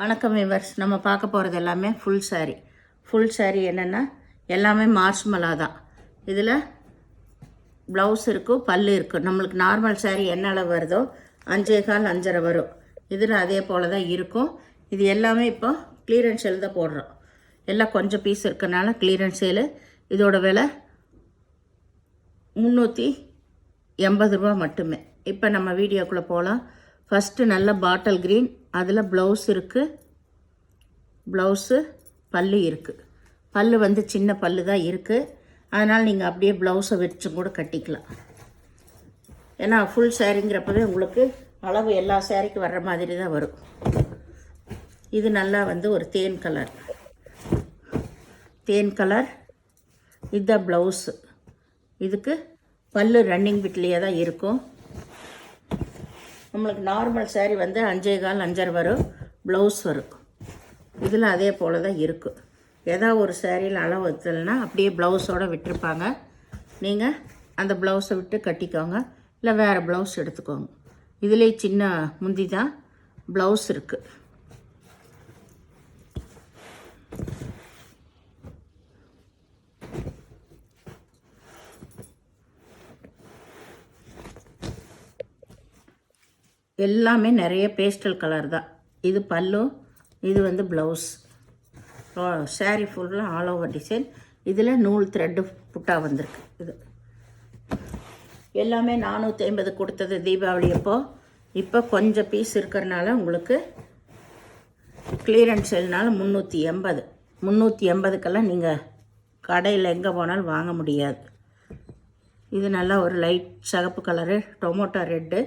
வணக்கம் விவர்ஸ். நம்ம பார்க்க போகிறது எல்லாமே ஃபுல் சாரீ என்னென்னா எல்லாமே மார்ஷ்மலா தான். இதில் ப்ளவுஸ் இருக்கும், பல்லு இருக்கும். நம்மளுக்கு நார்மல் சாரீ என்ன அளவு வருதோ 5.25 5.5 வரும். இதில் அதே போல் தான் இருக்கும். இது எல்லாமே இப்போ கிளியரன்ஸ் சேல் தான் போடுறோம். எல்லாம் கொஞ்சம் பீஸ் இருக்கனால கிளியரன்ஸ் சேலு. இதோட விலை 380 ரூபா மட்டுமே. இப்போ நம்ம வீடியோக்குள்ளே போகலாம். ஃபஸ்ட்டு நல்ல பாட்டில் க்ரீன், அதில் ப்ளவுஸ் இருக்குது, ப்ளவுஸு பல்லு இருக்குது. பல்லு வந்து சின்ன பல்லு தான் இருக்குது, அதனால் நீங்கள் அப்படியே ப்ளவுஸை வச்சு கூட கட்டிக்கலாம். ஏன்னா ஃபுல் சாரிங்கிறப்பவே உங்களுக்கு அளவு எல்லா சாரிக்கும் வர்ற மாதிரி தான் வரும். இது நல்லா வந்து ஒரு தேன் கலர். இதுதான் ப்ளவுஸு. இதுக்கு பல்லு ரன்னிங் பிட்லேயே தான் இருக்கும். நம்மளுக்கு நார்மல் சாரீ வந்து 5.25 5.5 வரும், ப்ளவுஸ் வரும். இதில் அதே போல் தான் இருக்கும். ஏதாவது ஒரு சாரியில் அளவு வைத்தலைன்னா அப்படியே ப்ளவுஸோடு விட்டுருப்பாங்க. நீங்கள் அந்த ப்ளவுஸை விட்டு கட்டிக்கோங்க, இல்லை வேறு ப்ளவுஸ் எடுத்துக்கோங்க. இதிலே சின்ன முந்தி தான் ப்ளவுஸ் இருக்குது. எல்லாமே நிறைய பேஸ்டல் கலர் தான். இது பல்லு, இது வந்து ப்ளவுஸ். சாரீ ஃபுல்லாக ஆல் ஓவர் டிசைன். இதில் நூல் த்ரெட்டு புட்டா வந்திருக்கு. இது எல்லாமே 450 கொடுத்தது தீபாவளி அப்போ. இப்போ கொஞ்சம் பீஸ் இருக்கிறனால உங்களுக்கு கிளியரன்ஸ் சேல்னால 380 நீங்கள் கடையில் எங்கே போனாலும் வாங்க முடியாது. இது நல்லா ஒரு லைட் சிகப்பு கலரு, டொமேட்டோ ரெட்டு.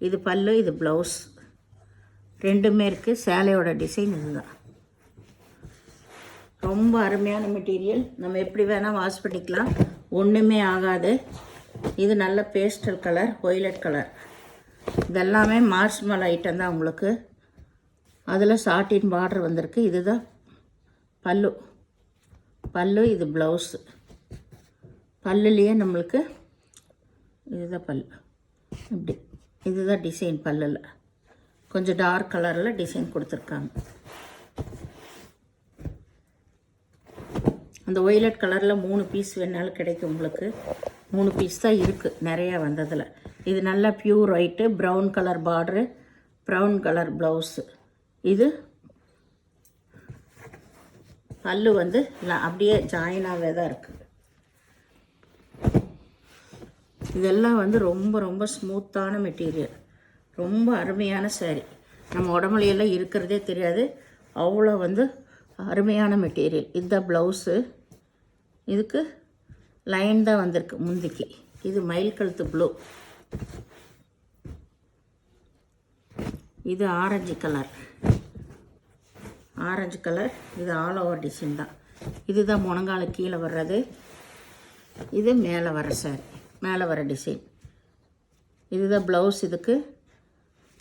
இது பல்லு, இது ப்ளவுஸ், ரெண்டுமே இருக்குது. சேலையோட டிசைன் இதுதான். ரொம்ப அருமையான மெட்டீரியல். நம்ம எப்படி வேணால் வாஷ் பண்ணிக்கலாம், ஒன்றுமே ஆகாது. இது நல்ல பேஸ்டல் கலர், ஒய்லட் கலர். இதெல்லாமே மார்ஷ்மல் ஐட்டம் தான் உங்களுக்கு. அதில் சாட்டின் பார்டர் வந்திருக்கு. இதுதான் பல்லு, இது ப்ளவுஸு. பல்லுலேயே நம்மளுக்கு இதுதான் பல்லு. இப்படி இதுதான் டிசைன். பல்லில் கொஞ்சம் டார்க் கலரில் டிசைன் கொடுத்துருக்காங்க. அந்த ஒய்லட் கலரில் 3 பீஸ் வேணாலும் கிடைக்கும் உங்களுக்கு. 3 பீஸ் தான் இருக்குது நிறையா வந்ததில். இது நல்லா pure white, brown colour border, brown colour blouse. இது பல்லு வந்து அப்படியே ஜாயினாகவே தான் இருக்குது. இதெல்லாம் வந்து ரொம்ப ஸ்மூத்தான மெட்டீரியல், ரொம்ப அருமையான சாரீ. நம்ம உடம்புலையெல்லாம் இருக்கிறதே தெரியாது, அவ்வளோ வந்து அருமையான மெட்டீரியல். இதுதான் ப்ளவுஸு. இதுக்கு லைன் தான் வந்திருக்கு முந்திக்கு. இது மயில் கழுத்து ப்ளூ. இது ஆரஞ்சு கலர். இது ஆல் ஓவர் டிசைன் தான். இதுதான் முழங்கால கீழே வர்றது. இது மேலே வர சாரீ, மேலே வர டிசைன். இதுதான் ப்ளவுஸ். இதுக்கு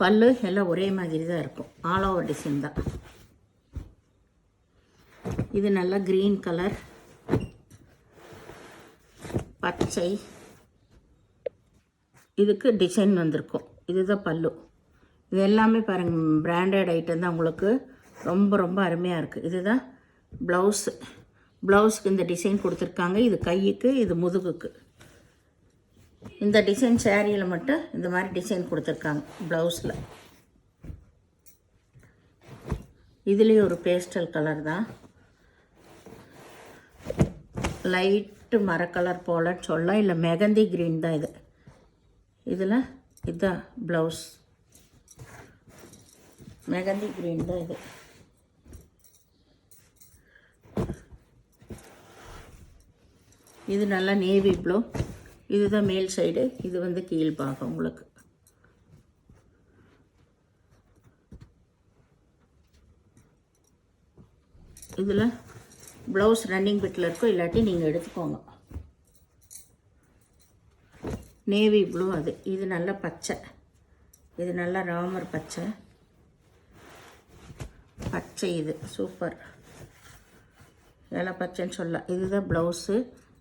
பல்லு எல்லாம் ஒரே மாதிரி தான் இருக்கும், ஆல் ஓவர் டிசைன் தான். இது நல்லா க்ரீன் கலர், பச்சை. இதுக்கு டிசைன் வந்திருக்கும். இதுதான் பல்லு. இது எல்லாமே பாருங்கள் பிராண்டட் ஐட்டம் தான் உங்களுக்கு. ரொம்ப அருமையாக இருக்குது. இதுதான் ப்ளவுஸுக்கு இந்த டிசைன் கொடுத்துருக்காங்க. இது கைக்கு, இது முதுகுக்கு. இந்த டிசைன் சாரியில் மட்டும் இந்த மாதிரி டிசைன் கொடுத்துருக்காங்க ப்ளவுஸில். இதுலேயும் ஒரு பேஸ்டல் கலர் தான், லைட்டு மரக்கலர் போல் சொல்லலாம், இல்லை மெகந்தி க்ரீன் தான் இது. இதில் இதுதான் ப்ளவுஸ், மெகந்தி க்ரீன் தான் இது. இது நல்லா நேவி ப்ளூ. இதுதான் மேல் சைடு, இது வந்து கீழ் பாகம் உங்களுக்கு. இதில் ப்ளவுஸ் ரன்னிங் பிட்டில் இருக்கும், இல்லாட்டி நீங்கள் எடுத்துக்கோங்க. நேவி ப்ளூ அது. இது நல்லா பச்சை, இது நல்லா ராமர் பச்சை. இது சூப்பர், இதெல்லாம் பச்சைன்னு சொல்லலாம். இதுதான் ப்ளவுஸு.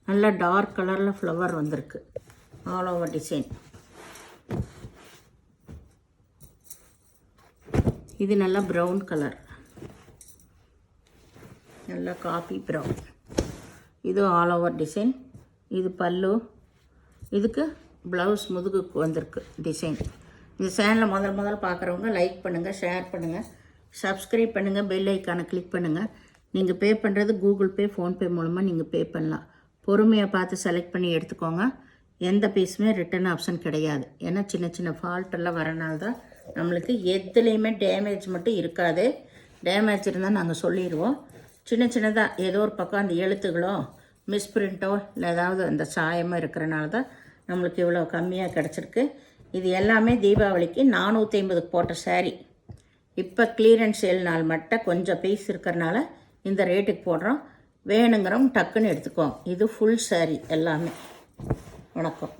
நல்லா டார்க் கலரில் ஃப்ளவர் வந்திருக்கு, ஆல் ஓவர் டிசைன். இது நல்லா ப்ரௌன் கலர். நல்லா காஃபி ப்ரௌன். இது ஆல் ஓவர் டிசைன். இது பல்லு. இதுக்கு ப்ளவுஸ் முதுகுக்கு வந்திருக்கு டிசைன். இந்த சேனலை முதல்ல பார்க்குறவங்க லைக் பண்ணுங்கள், ஷேர் பண்ணுங்கள், சப்ஸ்கிரைப் பண்ணுங்கள், பெல் ஐக்கானை கிளிக் பண்ணுங்கள். நீங்கள் பே பண்ணுறது கூகுள் பே, ஃபோன்பே மூலமாக நீங்கள் பே பண்ணலாம். பொறுமையாக பார்த்து செலக்ட் பண்ணி எடுத்துக்கோங்க. எந்த பீஸுமே ரிட்டர்ன் ஆப்ஷன் கிடையாது. ஏன்னா சின்ன சின்ன ஃபால்ட்டெல்லாம் வரனால தான் நம்மளுக்கு எதுலேயுமே டேமேஜ் மட்டும் இருக்காது. டேமேஜ் இருந்தால் நாங்கள் சொல்லிடுவோம். சின்ன சின்னதாக ஏதோ ஒரு பக்கம் அந்த எழுத்துகளோ மிஸ்பிரிண்ட்டோ இல்லை ஏதாவது அந்த சாயமோ இருக்கிறனால தான் நம்மளுக்கு இவ்வளோ கம்மியாக கிடச்சிருக்கு. இது எல்லாமே தீபாவளிக்கு 450 போட்ட சாரீ. இப்போ கிளியரன்ஸ் சேல் நாள் மட்டும் கொஞ்சம் பீஸ் இருக்கிறனால இந்த ரேட்டுக்கு போடுறோம். வேணுங்கிறவங்க டக்குன்னு எடுத்துக்கோங்க. இது ஃபுல் சாரீ எல்லாமே. வணக்கம்.